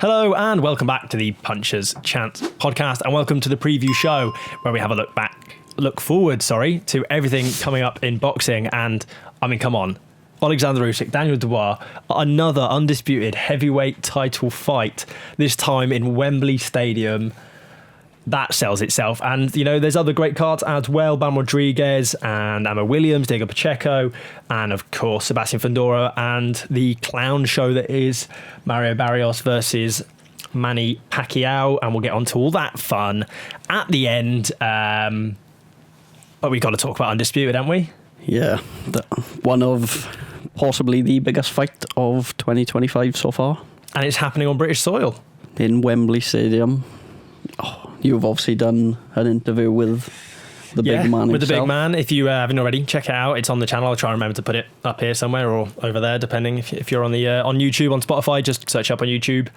Hello and welcome back to the Puncher's Chance podcast, and welcome to the preview show where we have a look forward to everything coming up in boxing. And I mean, come on, Oleksandr Usyk, Daniel Dubois, another undisputed heavyweight title fight, this time in Wembley Stadium. That sells itself. And, you know, there's other great cards as well. Bam Rodriguez and Amma Williams, Diego Pacheco, and, of course, Sebastian Fundora and the clown show that is Mario Barrios versus Manny Paquiao. And we'll get on to all that fun at the end. But we've got to talk about Undisputed, haven't we? Yeah. One of possibly the biggest fight of 2025 so far. And it's happening on British soil. In Wembley Stadium. You've obviously done an interview with the big man himself. With the big man. If you haven't already, check it out. It's on the channel. I'll try and remember to put it up here somewhere or over there, depending if you're on the on YouTube, on Spotify. Just search up on YouTube.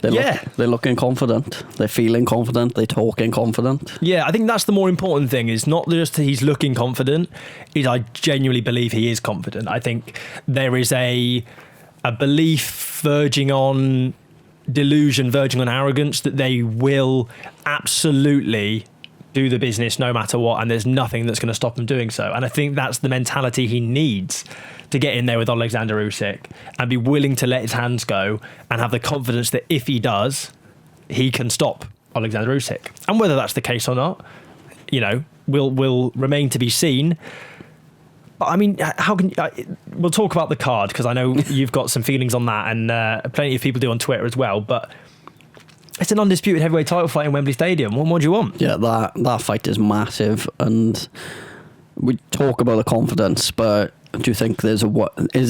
They're looking confident. They're feeling confident. They're talking confident. Yeah, I think that's the more important thing. Is not just he's looking confident. Is I genuinely believe he is confident. I think there is a belief verging on delusion, verging on arrogance, that they will absolutely do the business no matter what, and there's nothing that's going to stop them doing so. And I think that's the mentality he needs to get in there with Oleksandr Usyk and be willing to let his hands go and have the confidence that if he does, he can stop Oleksandr Usyk. And whether that's the case or not, you know, will remain to be seen. But I mean, how can we'll talk about the card, because I know you've got some feelings on that, and plenty of people do on Twitter as well. But it's an undisputed heavyweight title fight in Wembley Stadium. What more do you want? Yeah, that fight is massive, and we talk about the confidence, but do you think is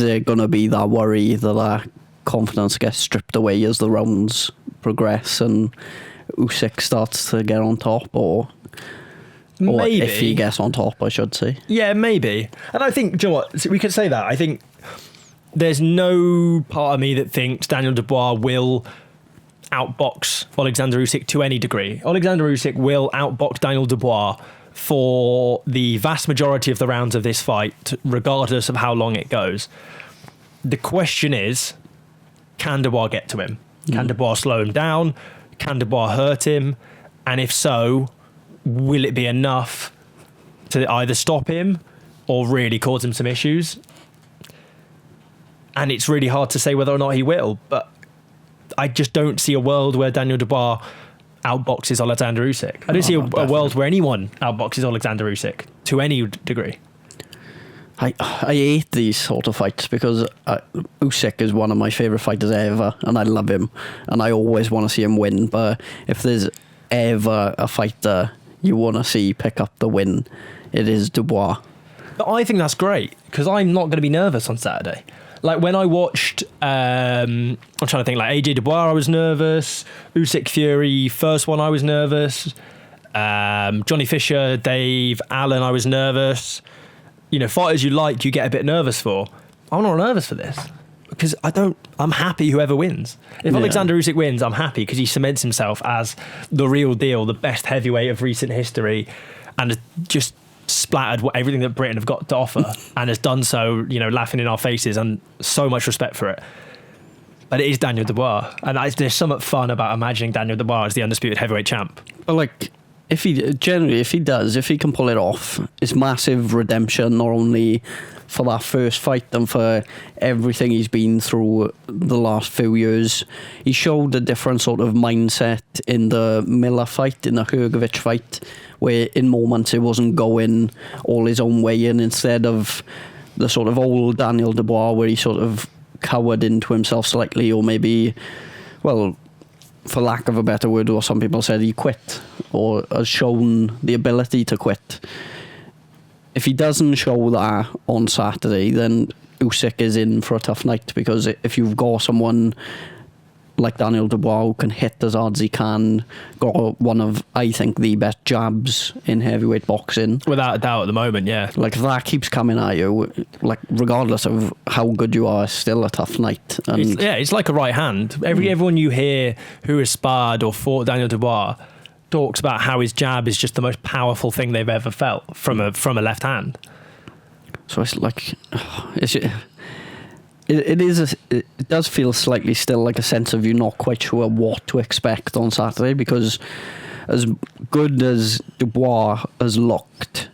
there going to be that worry that confidence gets stripped away as the rounds progress and Usyk starts to get on top, or maybe if he gets on top, I should say? Yeah, maybe. And I think, do you know what? We could say that. I think there's no part of me that thinks Daniel Dubois will outbox Oleksandr Usyk to any degree. Oleksandr Usyk will outbox Daniel Dubois for the vast majority of the rounds of this fight, regardless of how long it goes. The question is, can Dubois get to him? Can Dubois slow him down? Can Dubois hurt him? And if so, will it be enough to either stop him or really cause him some issues? And it's really hard to say whether or not he will, but I just don't see a world where Daniel Dubois outboxes Oleksandr Usyk. I don't see a world where anyone outboxes Oleksandr Usyk to any degree. I hate these sort of fights because Usyk is one of my favourite fighters ever, and I love him, and I always want to see him win. But if there's ever a fighter you want to see pick up the win, it is Dubois. But I think that's great, because I'm not going to be nervous on Saturday. Like when I watched, I'm trying to think, like AJ Dubois, I was nervous. Usyk Fury, first one, I was nervous. Johnny Fisher, Dave Allen, I was nervous. You know, fighters you like, you get a bit nervous for. I'm not nervous for this, because I'm happy whoever wins. If Oleksandr Usyk wins, I'm happy, because he cements himself as the real deal, the best heavyweight of recent history, and just splattered everything that Britain have got to offer, and has done so, you know, laughing in our faces, and so much respect for it. But it is Daniel Dubois, and there's something fun about imagining Daniel Dubois as the undisputed heavyweight champ. But like, if he can pull it off, it's massive redemption, not only for that first fight and for everything he's been through the last few years. He showed a different sort of mindset in the Miller fight, in the Hrgovic fight, where in moments it wasn't going all his own way, and instead of the sort of old Daniel Dubois where he sort of cowered into himself slightly, or maybe, well, for lack of a better word, or some people said he quit, or has shown the ability to quit. If he doesn't show that on Saturday, then Usyk is in for a tough night, because if you've got someone like Daniel Dubois who can hit as hard as he can, got one of, I think, the best jabs in heavyweight boxing. Without a doubt at the moment, yeah. Like, if that keeps coming at you, like, regardless of how good you are, it's still a tough night. And it's like a right hand. Everyone you hear who has sparred or fought Daniel Dubois talks about how his jab is just the most powerful thing they've ever felt from a left hand. So it's like, it does feel slightly still like a sense of you're not quite sure what to expect on Saturday, because as good as Dubois has looked,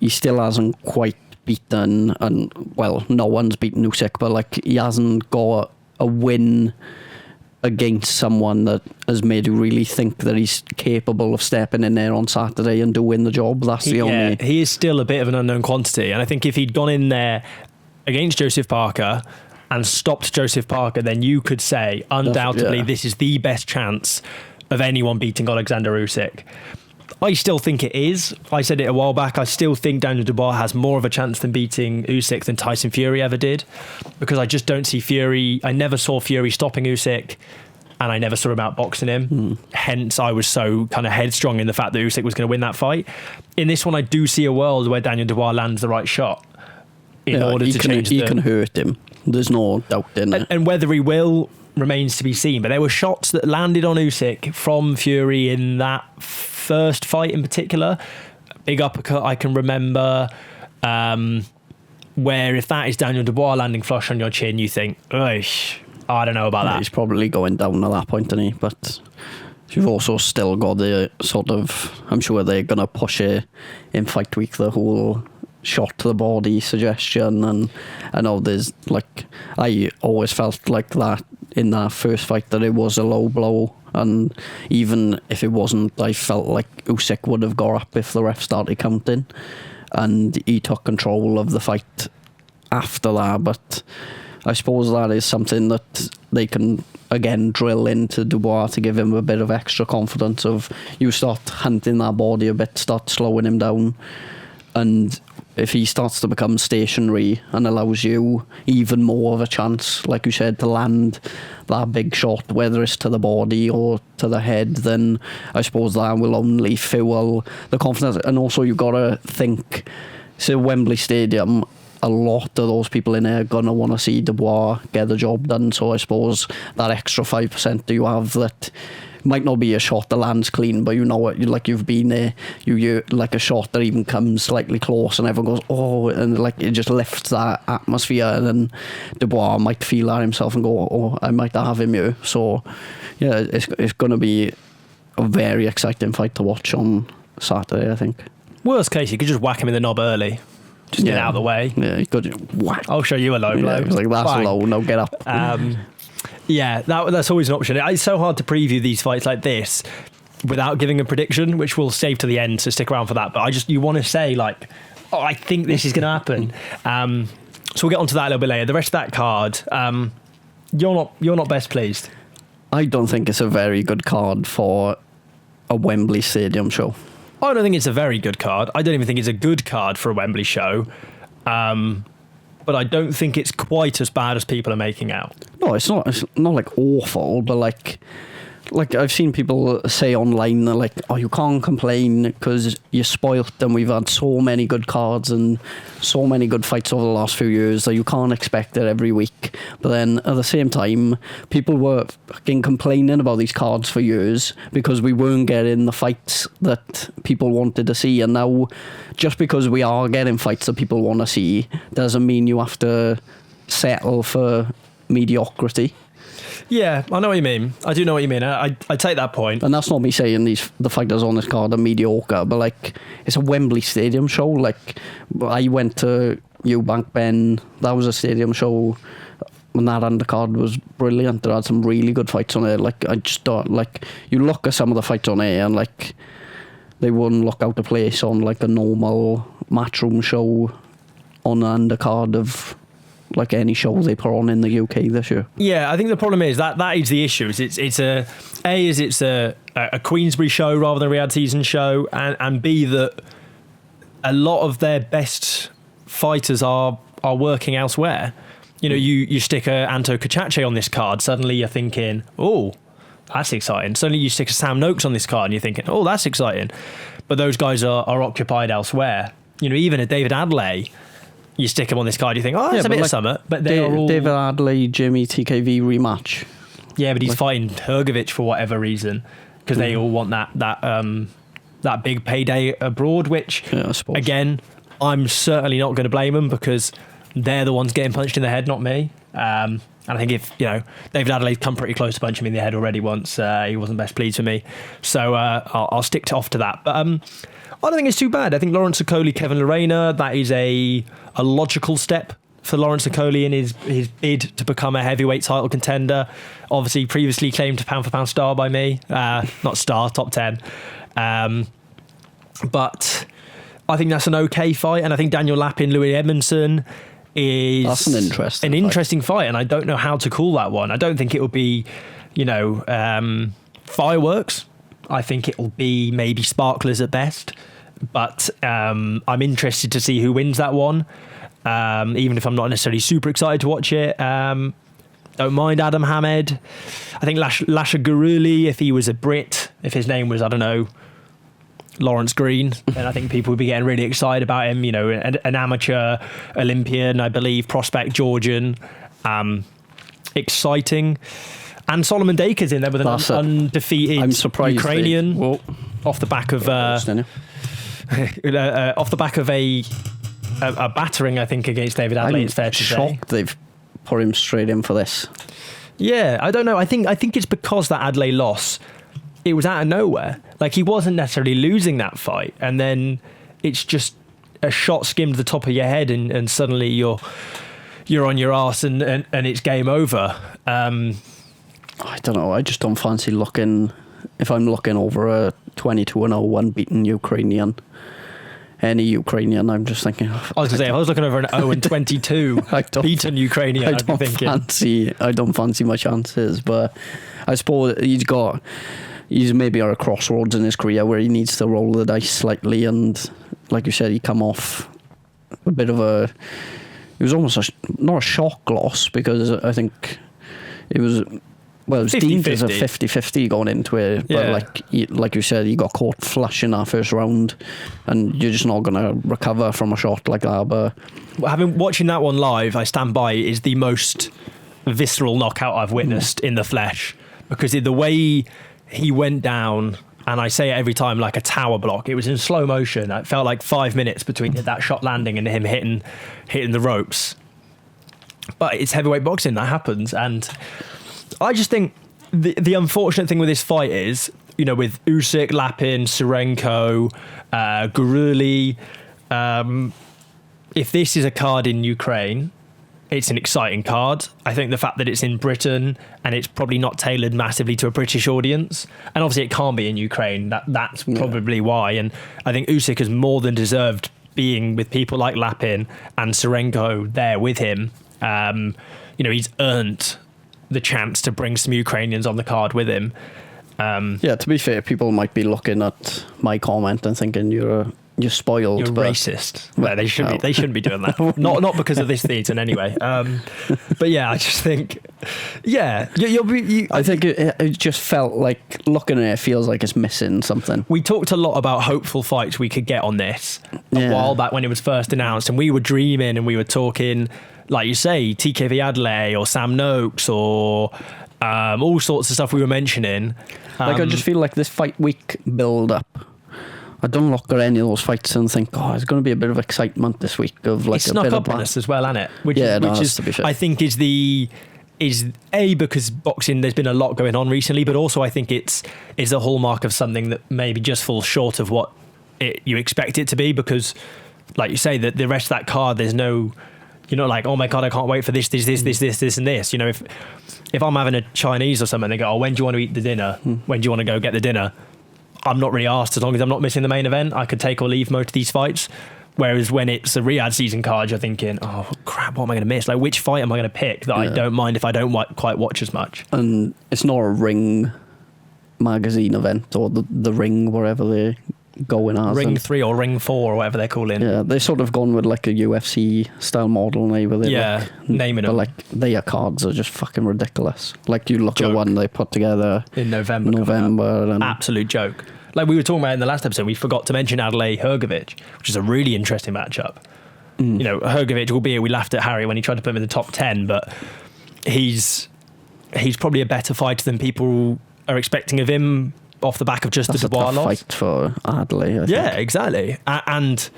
he still hasn't quite beaten, and well, no one's beaten Usyk, but like he hasn't got a win against someone that has made you really think that he's capable of stepping in there on Saturday and doing the job. That's the only... he is still a bit of an unknown quantity, and I think if he'd gone in there against Joseph Parker and stopped Joseph Parker, then you could say undoubtedly this is the best chance of anyone beating Oleksandr Usyk. I still think it is. I said it a while back. I still think Daniel Dubois has more of a chance than beating Usyk than Tyson Fury ever did, because I just don't see Fury. I never saw Fury stopping Usyk, and I never saw him outboxing him. Hence, I was so kind of headstrong in the fact that Usyk was going to win that fight. In this one, I do see a world where Daniel Dubois lands the right shot in order to change He can hurt him. There's no doubt in it. And whether he will remains to be seen. But there were shots that landed on Usyk from Fury in that first fight in particular. Big uppercut I can remember, where if that is Daniel Dubois landing flush on your chin, you think, I don't know about that. He's probably going down at that point, isn't he? But you've also still got the sort of, I'm sure they're going to push it in Fight Week, the whole shot to the body suggestion, and I know there's like, I always felt like that in that first fight that it was a low blow, and even if it wasn't, I felt like Usyk would have got up if the ref started counting, and he took control of the fight after that. But I suppose that is something that they can again drill into Dubois to give him a bit of extra confidence of, you start hunting that body a bit, start slowing him down, and if he starts to become stationary and allows you even more of a chance, like you said, to land that big shot, whether it's to the body or to the head, then I suppose that will only fuel the confidence. And also you've got to think, so Wembley Stadium, a lot of those people in there are going to want to see Dubois get the job done. So I suppose that extra 5% that you have, that might not be a shot that lands clean, but you know what, like you've been there, you like a shot that even comes slightly close and everyone goes, oh, and like it just lifts that atmosphere, and then Dubois might feel that himself and go, oh, I might have him here. So yeah, it's going to be a very exciting fight to watch on Saturday, I think. Worst case, you could just whack him in the knob early. Just get out of the way. Yeah, you could whack. I'll show you a low blow. Like, that's Bang. low, no, get up. Yeah, that's always an option. It's so hard to preview these fights like this without giving a prediction, which we'll save to the end, so stick around for that. But you want to say, like, oh, I think this is going to happen. So we'll get onto that a little bit later. The rest of that card, you're not best pleased. I don't think it's a very good card for a Wembley Stadium show. I don't think it's a very good card. I don't even think it's a good card for a Wembley show. But I don't think it's quite as bad as people are making out. No, it's not like awful, but like I've seen people say online, they're like, oh, you can't complain because you're spoilt and we've had so many good cards and so many good fights over the last few years that you can't expect it every week. But then at the same time, people were fucking complaining about these cards for years because we weren't getting the fights that people wanted to see. And now, just because we are getting fights that people want to see doesn't mean you have to settle for mediocrity. Yeah, I know what you mean. I do know what you mean. I take that point. And that's not me saying the fighters on this card are mediocre, but like, it's a Wembley Stadium show. Like, I went to Eubank Ben, that was a stadium show, and that undercard was brilliant. There had some really good fights on it. Like, I just thought, like, you look at some of the fights on it and like, they wouldn't look out of place on like a normal matchroom show on an undercard of like any show they put on in the UK this year. Yeah, I think the problem is that is the issue. It's a Queensberry show rather than a Riyadh season show, and B, that a lot of their best fighters are working elsewhere. You know, you stick a Anto Kachache on this card, suddenly you're thinking, oh, that's exciting. Suddenly you stick a Sam Noakes on this card and you're thinking, oh, that's exciting. But those guys are occupied elsewhere. You know, even a David Adley, you stick him on this card, you think, oh, that's a bit of summer. But they are all... David Adley, Jimmy, TKV rematch. Yeah, but he's fighting Hrgovic for whatever reason, because they all want that big payday abroad, which, again, I'm certainly not going to blame them because they're the ones getting punched in the head, not me. And I think if, David Adelaide's come pretty close to punching me in the head already once, he wasn't best pleased with me. So I'll stick off to that. But I don't think it's too bad. I think Lawrence Okoli, Kevin Lerena, that is a logical step for Lawrence Okoli in his bid to become a heavyweight title contender. Obviously, previously claimed pound-for-pound star by me. Not star, top 10. But I think that's an okay fight. And I think Daniel Lapin, Louis Edmondson is... That's an interesting fight. And I don't know how to call that one. I don't think it will be, fireworks. I think it will be maybe sparklers at best. But I'm interested to see who wins that one. Even if I'm not necessarily super excited to watch it. Don't mind Adam Hamed. I think Lasha Guruli, if he was a Brit, if his name was, I don't know, Lawrence Green, then I think people would be getting really excited about him. An amateur Olympian, I believe, prospect Georgian. Exciting. And Solomon Daker's in there with an undefeated I'm surprised Ukrainian off the back of off the back of a battering, I think, against David Adelaide. It's fair to say. Shocked they've put him straight in for this. Yeah, I don't know. I think it's because that Adelaide loss, it was out of nowhere. Like, he wasn't necessarily losing that fight, and then it's just a shot skimmed the top of your head, and suddenly you're on your arse, and it's game over. I don't know. I just don't fancy looking. If I'm looking over a 22-0 unbeaten Ukrainian. Any Ukrainian, I'm just thinking. I was going to say, if I was looking over an 0-22 beaten Ukrainian, I'd be thinking. I don't fancy my chances, but I suppose he's maybe at a crossroads in his career where he needs to roll the dice slightly, and like you said, he come off a bit of it was almost not a shock loss, because I think it was. Well, it was deemed as a 50-50 going into it, but like you said, he got caught flush in that first round, and you're just not going to recover from a shot like that. But watching that one live, I stand by, is the most visceral knockout I've witnessed in the flesh, because the way he went down, and I say it every time, like a tower block. It was in slow motion. It felt like 5 minutes between that shot landing and him hitting the ropes. But it's heavyweight boxing, that happens, and I just think the unfortunate thing with this fight is, with Usyk, Lapin, Surenko, Guruli, if this is a card in Ukraine, it's an exciting card. I think the fact that it's in Britain and it's probably not tailored massively to a British audience, and obviously it can't be in Ukraine, that's probably why. And I think Usyk has more than deserved being with people like Lapin and Surenko there with him. He's earned the chance to bring some Ukrainians on the card with him. To be fair, people might be looking at my comment and thinking you're spoiled. You're racist. Well, they shouldn't be doing that. not because of this theatre anyway. But yeah, I just think, I think it just felt like, looking at it, feels like it's missing something. We talked a lot about hopeful fights we could get on this a while back when it was first announced, and we were dreaming and we were talking, like you say, TKV Adelaide or Sam Noakes or all sorts of stuff we were mentioning. I just feel like this fight week build up, I don't look at any of those fights and think, there's going to be a bit of excitement this week of like it's snuck up on us as well, hasn't it? Which is to be fair. I think is because boxing, there's been a lot going on recently, but also I think it's a hallmark of something that maybe just falls short of what you expect it to be, because like you say, that the rest of that card, there's no, you're not like, oh my god, I can't wait for this and this. If I'm having a Chinese or something, they go, when do you want to eat the dinner? When do you want to go get the dinner? I'm not really asked, as long as I'm not missing the main event. I could take or leave most of these fights. Whereas when it's a Riyadh season card, you're thinking, oh crap, what am I going to miss? Like, which fight am I going to pick that I don't mind if I don't quite watch as much? And it's not a Ring magazine event or the Ring, wherever they're going as. Ring 3 or Ring 4 or whatever they're calling. Yeah, they sort of gone with like a UFC style model now. Naming them. But like, their cards are just fucking ridiculous. Like, you look at the one they put together in November. And absolute joke. Like we were talking about in the last episode, we forgot to mention Adelaide Hrgovic, which is a really interesting matchup. Hrgovic, albeit we laughed at Harry when he tried to put him in the top 10, but he's probably a better fighter than people are expecting of him off the back of just the Dubois loss. Fight for Adelaide. Yeah, exactly. And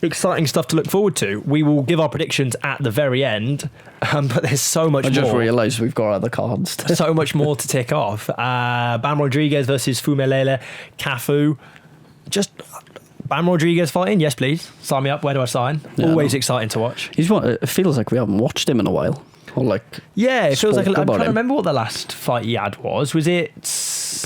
exciting stuff to look forward to. We will give our predictions at the very end, but there's so much more. I just realised we've got other cards. So much more to tick off. Bam Rodriguez versus Fumelele Cafu. Just Bam Rodriguez fighting? Yes, please. Sign me up. Where do I sign? Yeah, Always exciting to watch. It feels like we haven't watched him in a while. Or like, yeah, it feels like I'm trying to him. remember what the last fight he had was. Was it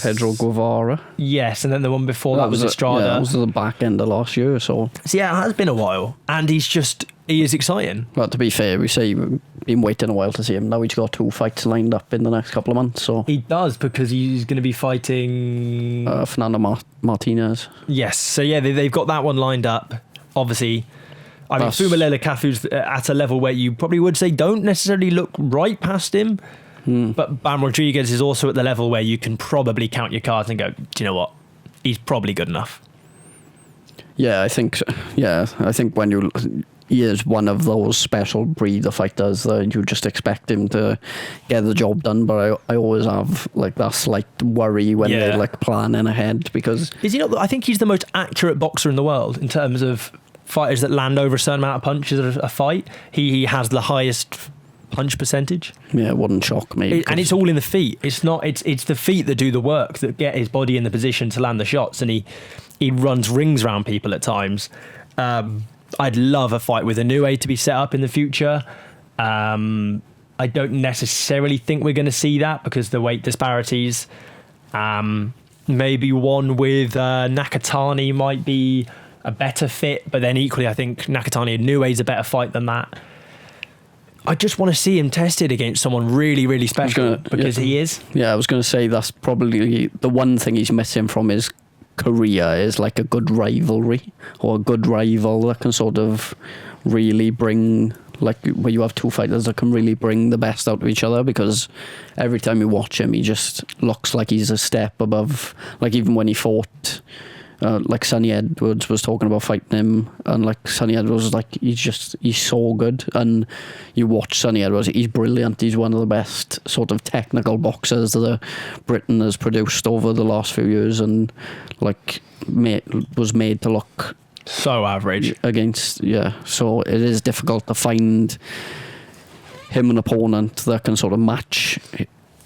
Pedro Guevara? Yes, and then the one before that was Estrada. That was the back end of last year. So yeah, it has been a while, and he is exciting. Well, to be fair, we say we've been waiting a while to see him. Now he's got 2 fights lined up in the next couple of months. So he does, because he's going to be fighting Fernando Martinez. Yes, so yeah, they've got that one lined up. Obviously, I mean, Fumelele Cafu's at a level where you probably would say don't necessarily look right past him. But Bam Rodriguez is also at the level where you can probably count your cards and go, do you know what? He's probably good enough. Yeah, I think so. Yeah, I think he is one of those special breed of fighters that you just expect him to get the job done. But I always have like that slight worry when they're like planning ahead, because is he not? I think he's the most accurate boxer in the world in terms of fighters that land over a certain amount of punches at a fight. He has the highest punch percentage. Yeah, it wouldn't shock me. And it's all in the feet. It's not. It's the feet that do the work, that get his body in the position to land the shots, and he runs rings around people at times. I'd love a fight with Inoue to be set up in the future. I don't necessarily think we're going to see that because the weight disparities. Maybe one with Nakatani might be a better fit, but then equally I think Nakatani Inoue is a better fight than that. I just want to see him tested against someone really, really special, because he is. Yeah, I was going to say that's probably the one thing he's missing from his career is like a good rivalry or a good rival that can sort of really bring, like where you have 2 fighters that can really bring the best out of each other, because every time you watch him, he just looks like he's a step above. Like even when he fought, like Sonny Edwards was talking about fighting him, and like Sonny Edwards was like, he's so good. And you watch Sonny Edwards, he's brilliant. He's one of the best sort of technical boxers that Britain has produced over the last few years, and like was made to look so average against. So it is difficult to find him an opponent that can sort of match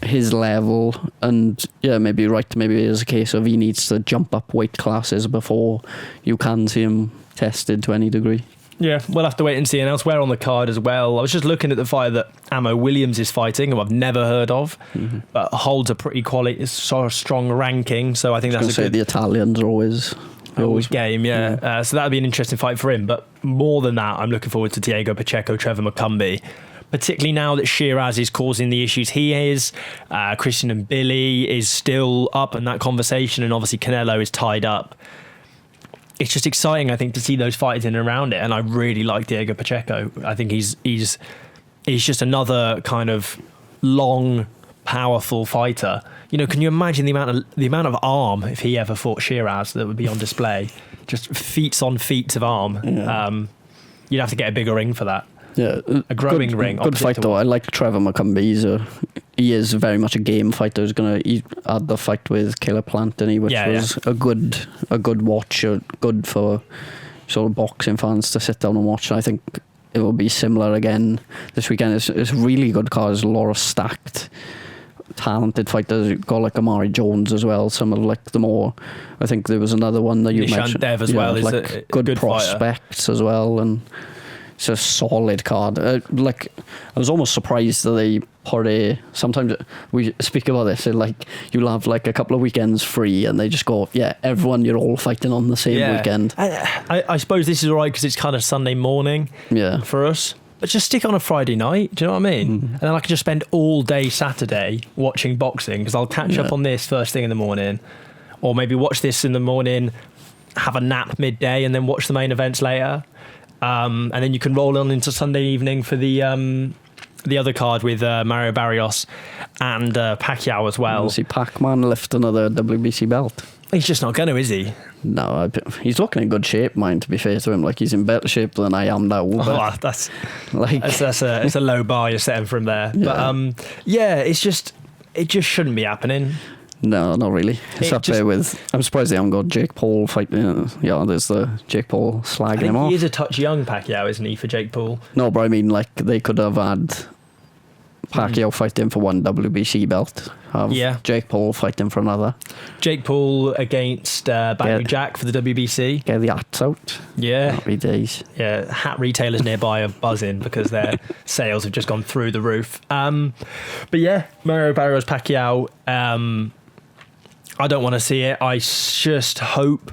his level. And maybe you're right, maybe it is a case of he needs to jump up weight classes before you can see him tested to any degree. Yeah, we'll have to wait and see. And elsewhere on the card as well, I was just looking at the fight that Amo Williams is fighting, who I've never heard of, but holds a pretty sort of strong ranking. So I think that's the Italians are always game. So that'd be an interesting fight for him. But more than that, I'm looking forward to Diego Pacheco, Trevor McCumbee, particularly now that Shiraz is causing the issues he is. Christian and Billy is still up in that conversation, and obviously Canelo is tied up. It's just exciting, I think, to see those fights in and around it, and I really like Diego Pacheco. I think he's just another kind of long, powerful fighter. You know, can you imagine the amount of arm if he ever fought Shiraz that would be on display? Just feats on feats of arm. Yeah. You'd have to get a bigger ring for that. Yeah, a growing ring. Good fight though. I like Trevor McCumbee. He is very much a game fighter. He had the fight with Caleb Plant, which was a good watch, good for sort of boxing fans to sit down and watch. And I think it will be similar again this weekend. It's really good card. There's a lot of stacked, talented fighters. You've got like Amari Jones as well. Some of like the more. I think there was another one that you Nishan mentioned. Dev as well. Like is a good prospects fighter as well, and it's a solid card. Like I was almost surprised that they put sometimes we speak about this, like you'll have like a couple of weekends free and they just go, everyone, you're all fighting on the same weekend. I suppose this is alright because it's kind of Sunday morning for us, but just stick on a Friday night, do you know what I mean? And then I can just spend all day Saturday watching boxing, because I'll catch up on this first thing in the morning, or maybe watch this in the morning, have a nap midday, and then watch the main events later. And then you can roll on into Sunday evening for the other card with Mario Barrios and Paquiao as well. See Pac-Man lift another WBC belt. He's just not going to, is he? No, he's looking in good shape, mine, to be fair to him. Like, he's in better shape than I am now. That's a low bar you're setting for him there. Yeah. But it just shouldn't be happening. No, not really. It's up there with. I'm surprised they haven't got Jake Paul fighting. Yeah, there's the Jake Paul slagging him off. He is a touch young, Pacquiao, isn't he, for Jake Paul? No, but I mean, like, they could have had Pacquiao fighting for one WBC belt. Have Jake Paul fighting for another. Jake Paul against Bangu Jack for the WBC. Get the hats out. Yeah. Happy days. Yeah, hat retailers nearby are buzzing because their sales have just gone through the roof. But yeah, Mario Barrios Pacquiao. I don't want to see it. I just hope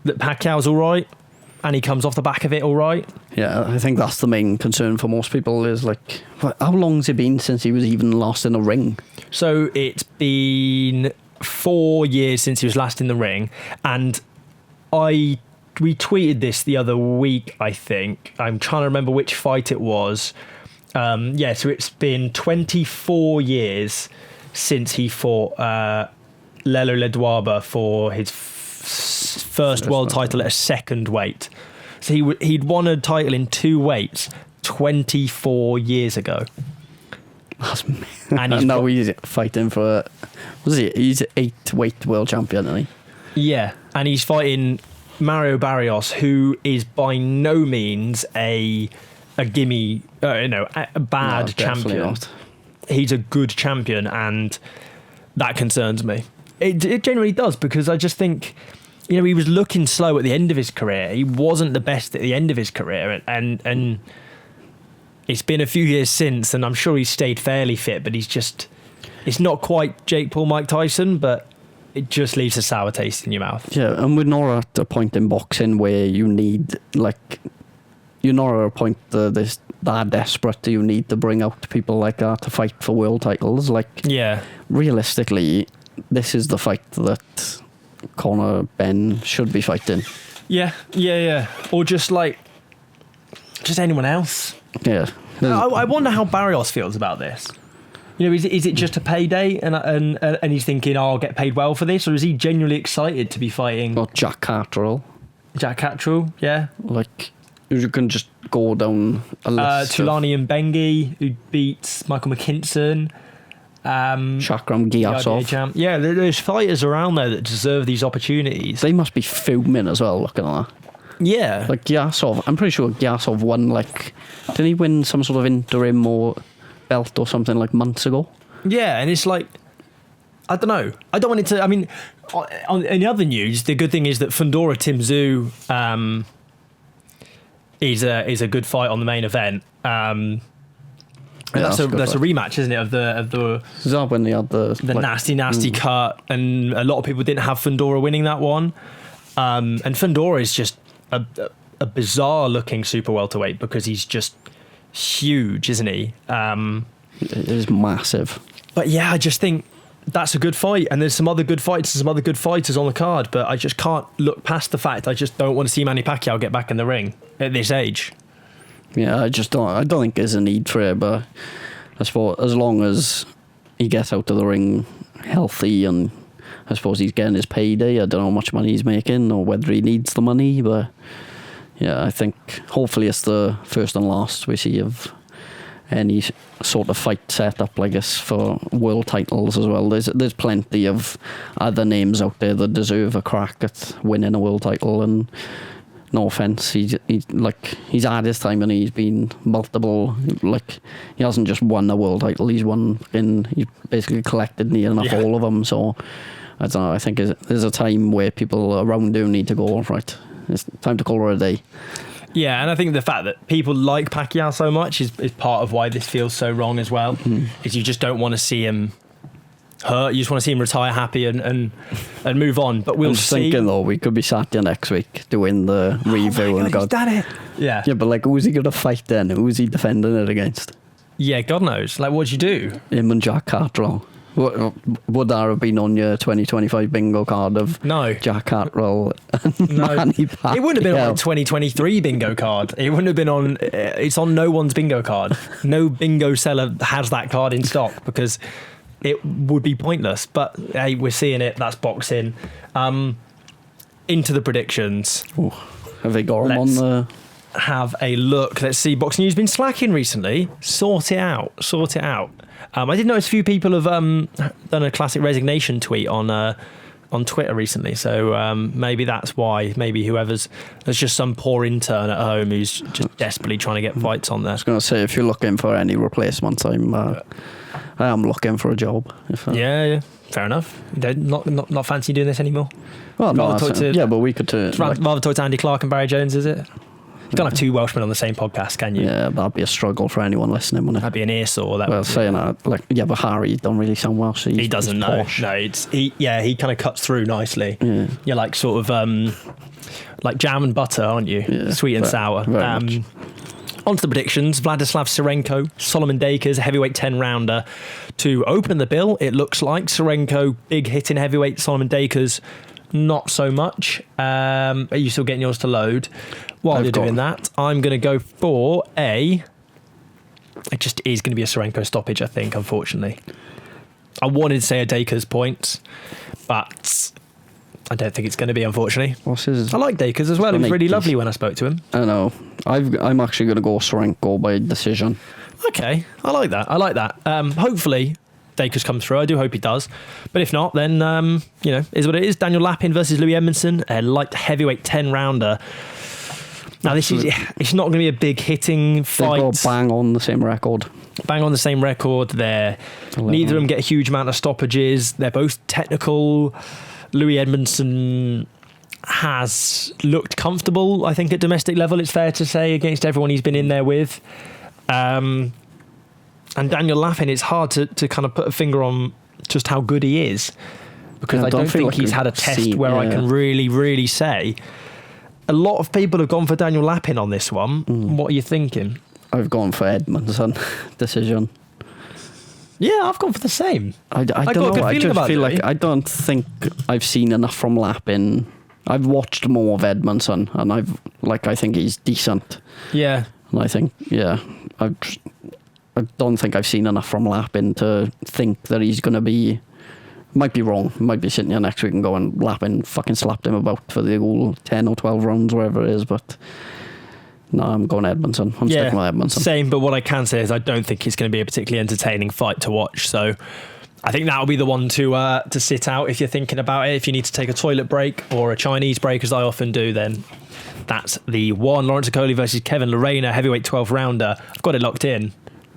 that Pacquiao's all right and he comes off the back of it all right. Yeah, I think that's the main concern for most people is, like, how long's it been since he was even last in the ring? So it's been 4 years since he was last in the ring, and we tweeted this the other week, I think. I'm trying to remember which fight it was. So it's been 24 years since he fought Lelo Ledwaba for his first world title at a second weight. So he'd won a title in 2 weights 24 years ago. And now he's fighting for, he's 8-weight world champion, isn't he? Yeah, and he's fighting Mario Barrios, who is by no means a gimme, a bad champion. Not. He's a good champion, and that concerns me. It generally does, because I just think, he was looking slow at the end of his career. He wasn't the best at the end of his career, and it's been a few years since, and I'm sure he's stayed fairly fit, but it's not quite Jake Paul, Mike Tyson, but it just leaves a sour taste in your mouth. Yeah, and we're not at a point in boxing where you need, like, you're not at a point that desperate you need to bring out people like that to fight for world titles. Like, realistically, this is the fight that Conor Ben should be fighting. Yeah. Or just anyone else. Yeah. I wonder how Barrios feels about this. Is it just a payday and he's thinking, I'll get paid well for this, or is he genuinely excited to be fighting? Or Jack Catterall. Yeah. Like, you can just go down a list. Tulani and Bengi, who beats Michael McKinson. Shakram Gyasov. Yeah, there's fighters around there that deserve these opportunities. They must be fuming as well, looking at that. Yeah. Like Gyasov, I'm pretty sure Gyasov won, didn't he win some sort of interim or belt or something months ago? Yeah, and it's like, I don't know. I don't want it to, in the other news, the good thing is that Fundora Tim Tszyu is a good fight on the main event. That's a rematch, isn't it, of the is that when they had the nasty cut, and a lot of people didn't have Fundora winning that one. And Fundora is just a bizarre looking super welterweight because he's just huge, isn't he? It is massive. But yeah, I just think that's a good fight, and there's some other good fights and some other good fighters on the card, but I just can't look past the fact I just don't want to see Manny Paquiao get back in the ring at this age. Yeah, I don't think there's a need for it, but I suppose as long as he gets out of the ring healthy, and I suppose he's getting his payday. I don't know how much money he's making or whether he needs the money, but yeah, I think hopefully it's the first and last we see of any sort of fight set up like this for world titles as well. There's plenty of other names out there that deserve a crack at winning a world title, and no offense, he's had his time and he's been multiple. He hasn't just won a world title; he's basically collected near enough all of them. So I don't know. I think there's a time where people around him need to go, right, it's time to call it a day. Yeah, and I think the fact that people like Pacquiao so much is part of why this feels so wrong as well. Is you just don't want to see him hurt. You just want to see him retire happy and move on. But we'll see. I'm thinking though, we could be sat here next week doing the review and he's done it. Yeah, but who's he going to fight then? Who's he defending it against? Yeah, God knows. What'd you do? Him and Jack Catterall. Would that have been on your 2025 bingo card of Jack Catterall and Manny Paquiao? It wouldn't have been on a 2023 bingo card. It wouldn't have been on. It's on no one's bingo card. No bingo seller has that card in stock because it would be pointless. But hey, we're seeing it. That's boxing. Into the predictions. Ooh, have they got them on the? Have a look. Let's see. Boxing News been slacking recently. Sort it out. I did notice a few people have done a classic resignation tweet on Twitter recently, so maybe that's why. Maybe there's just some poor intern at home who's just desperately trying to get fights on there. I was going to say, if you're looking for any replacements, I am looking for a job. Yeah, fair enough. You don't not fancy doing this anymore? Well, no, but we could rather talk to Andy Clark and Barry Jones, is it? You can't have two Welshmen on the same podcast, can you? Yeah, that'd be a struggle for anyone listening, wouldn't it? That'd be an ear sore. Saying that, but Harry don't really sound Welsh. He doesn't know. Posh. No, he kind of cuts through nicely. Yeah. You're like sort of like jam and butter, aren't you? Yeah, sweet and sour. Very On to the predictions. Vladislav Serenko, Solomon Dakers, heavyweight 10-rounder to open the bill. It looks like Serenko, big hit in heavyweight. Solomon Dakers, not so much. Are you still getting yours to load? While you're doing that, I'm going to go for it just is going to be a Serenko stoppage, I think, unfortunately. I wanted to say a Dakers points, but I don't think it's going to be, unfortunately. I like Dakers as well. He was really lovely when I spoke to him. I know. I'm actually going to go Serenko by decision. Okay, I like that. Hopefully Dakers comes through. I do hope he does. But if not, then, is what it is. Daniel Lapin versus Louis Edmondson, a light heavyweight 10-rounder. Now, it's not going to be a big hitting fight. They've got bang on the same record. Neither of them get a huge amount of stoppages. They're both technical. Louis Edmondson has looked comfortable, I think, at domestic level, it's fair to say, against everyone he's been in there with. And Daniel Lapin, it's hard to kind of put a finger on just how good he is, because I don't think he's had a test where I can really, really say. A lot of people have gone for Daniel Lapin on this one. What are you thinking? I've gone for Edmondson decision. Yeah, I've gone for the same. I don't know. I just feel like I don't think I've seen enough from Lapin. I've watched more of Edmondson, and I think he's decent. Yeah. And I think, I don't think I've seen enough from Lapin to think that he's going to be. Might be wrong. Might be sitting here next week and going, Lapin fucking slapped him about for the whole 10 or 12 rounds, wherever it is. But no, I'm going Edmondson. I'm sticking with Edmondson. Same, but what I can say is I don't think it's going to be a particularly entertaining fight to watch. So I think that'll be the one to sit out if you're thinking about it. If you need to take a toilet break or a Chinese break, as I often do, then that's the one. Lawrence Okoli versus Kevin Lorena, heavyweight 12-rounder. I've got it locked in.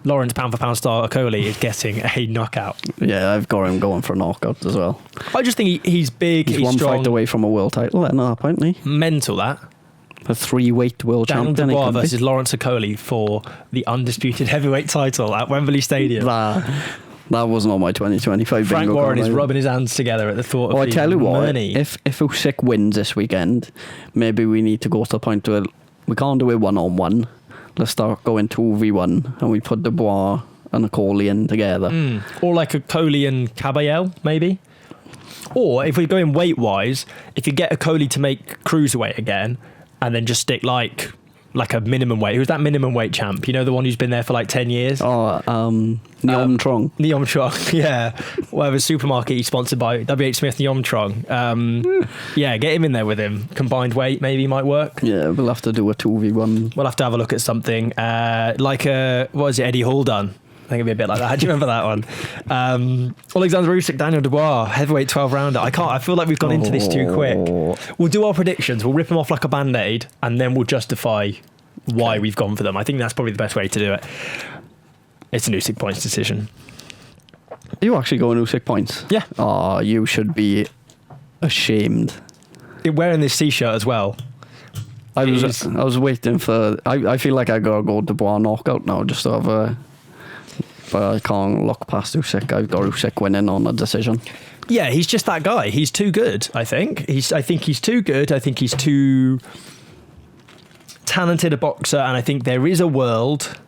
Lawrence pound-for-pound star Okoli is getting a knockout. Yeah, I've got him going for a knockout as well. I just think he's big, he's one strong. Fight away from a world title at that point, isn't he? Mental, that. A 3-weight world champion. Dubois versus Lawrence Okoli for the undisputed heavyweight title at Wembley Stadium. That wasn't on my 2025 Frank bingo Warren card, is rubbing his hands together at the thought of I tell you what, money. if Usyk wins this weekend, maybe we need to go to the point where we can't do it 1-on-1. Let's start going 2v1 and we put Dubois and Okoli in together. Or like a Okoli and Caballel, maybe. Or if we're going weight-wise, if you get Okoli to make cruiserweight again and then just stick like a minimum weight. Who's that minimum weight champ? You know, the one who's been there for like 10 years? Neom Trong. Neom Trong, yeah. Whatever supermarket he's sponsored by, WH Smith Neom Trong. Yeah, get him in there with him. Combined weight maybe might work. Yeah, we'll have to do a 2v1. We'll have to have a look at something. What was it, Eddie Hall done? I think it'd be a bit like that. Do you remember that one? Alexander Usyk, Daniel Dubois, heavyweight 12-rounder. I feel like we've gone into this too quick. We'll do our predictions. We'll rip them off like a Band-Aid, and then we'll justify why we've gone for them. I think that's probably the best way to do it. It's an Usyk points decision. Are you actually going Usyk points? Yeah. Oh, you should be ashamed. You're wearing this t-shirt as well. I was waiting for. I feel like I gotta go Dubois knockout now just to have a. But I can't look past Usyk. I've got Usyk winning on a decision. Yeah, he's just that guy. He's too good, I think. I think he's too good. I think he's too talented a boxer, and I think there is a world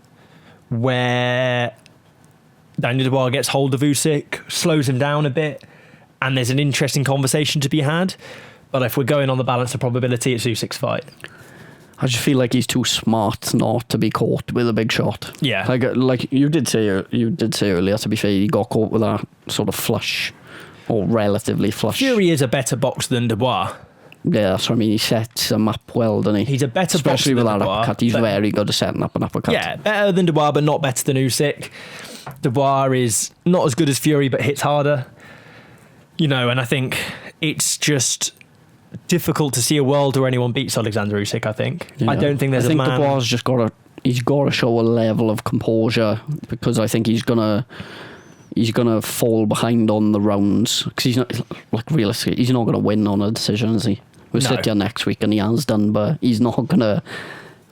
where Daniel Dubois gets hold of Usyk, slows him down a bit, and there's an interesting conversation to be had. But if we're going on the balance of probability, it's Usyk's fight. I just feel like he's too smart not to be caught with a big shot. Yeah, like you did say earlier. To be fair, he got caught with that sort of flush or relatively flush. Fury is a better boxer than Dubois. Yeah, that's what I mean. He sets him up well, doesn't he? He's a better especially boxer with than that Dubois. uppercut. He's very good at setting up an uppercut. Yeah, better than Dubois, but not better than Usyk. Dubois is not as good as Fury, but hits harder. And I think it's just difficult to see a world where anyone beats Oleksandr Usyk, I think. Yeah. I don't think there's a man... Dubois just he's got to show a level of composure, because I think he's gonna fall behind on the rounds, because he's not, like, realistically, he's not gonna win on a decision, is he? We'll sit here next week and he has done, but he's not gonna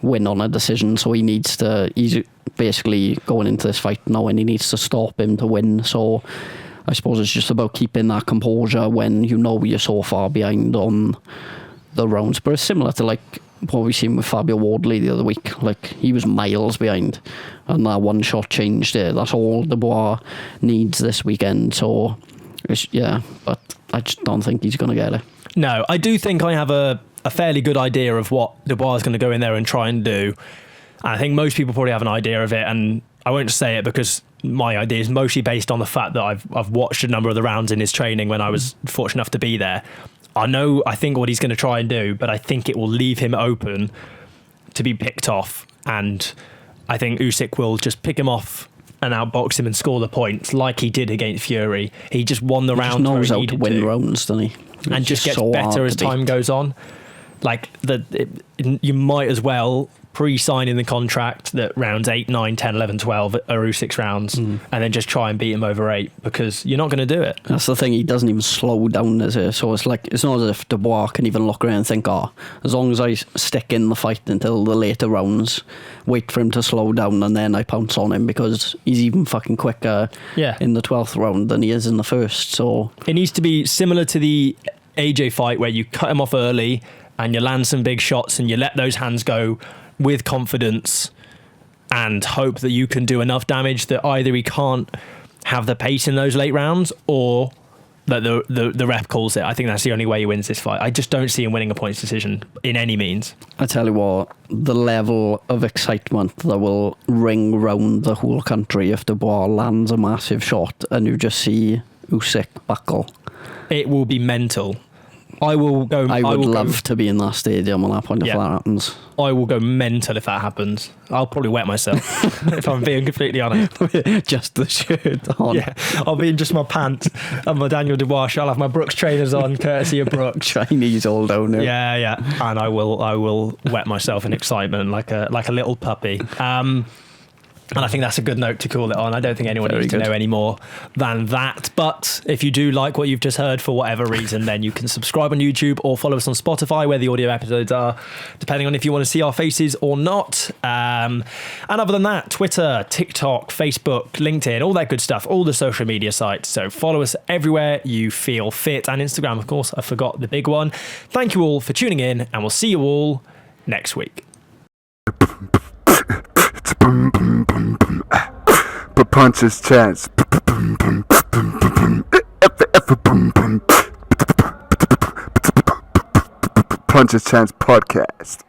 win on a decision, so he's basically going into this fight knowing he needs to stop him to win. So I suppose it's just about keeping that composure when you're so far behind on the rounds. But it's similar to like what we've seen with Fabio Wardley the other week. Like, he was miles behind and that one shot changed it. That's all Dubois needs this weekend. So but I just don't think he's going to get it. No, I do think I have a fairly good idea of what Dubois is going to go in there and try and do. I think most people probably have an idea of it, and I won't say it because my idea is mostly based on the fact that I've watched a number of the rounds in his training when I was fortunate enough to be there. I think what he's going to try and do, but I think it will leave him open to be picked off, and I think Usyk will just pick him off and outbox him and score the points like he did against Fury. He just won the round. He knows how to win rounds, doesn't he? And just gets so better as time goes on. Like, you might as well pre-sign in the contract that rounds 8, 9, 10, 11, 12 are Usyk's rounds, and then just try and beat him over 8, because you're not going to do it. That's the thing, he doesn't even slow down, is it? So it's not as if Dubois can even look around and think, as long as I stick in the fight until the later rounds, wait for him to slow down and then I pounce on him, because he's even fucking quicker in the 12th round than he is in the first. So it needs to be similar to the AJ fight, where you cut him off early and you land some big shots and you let those hands go with confidence and hope that you can do enough damage that either he can't have the pace in those late rounds or that the ref calls it. I think that's the only way he wins this fight. I just don't see him winning a points decision in any means. I tell you what, the level of excitement that will ring round the whole country if Dubois lands a massive shot and you just see Usyk buckle. It will be mental. I would love to be in that stadium on that point if that happens. I will go mental if that happens. I'll probably wet myself if I'm being completely honest. Just the shirt on. Yeah, I'll be in just my pants and my Daniel Dubois. I'll have my Brooks trainers on, courtesy of Brooks. Chinese all down there. Yeah, and I will wet myself in excitement like a little puppy. And I think that's a good note to call it on. I don't think anyone needs to know any more than that. But if you do like what you've just heard for whatever reason, then you can subscribe on YouTube or follow us on Spotify, where the audio episodes are, depending on if you want to see our faces or not. And other than that, Twitter, TikTok, Facebook, LinkedIn, all that good stuff, all the social media sites. So follow us everywhere you feel fit. And Instagram, of course, I forgot the big one. Thank you all for tuning in, and we'll see you all next week. But punches chance. Punches Chance Podcast.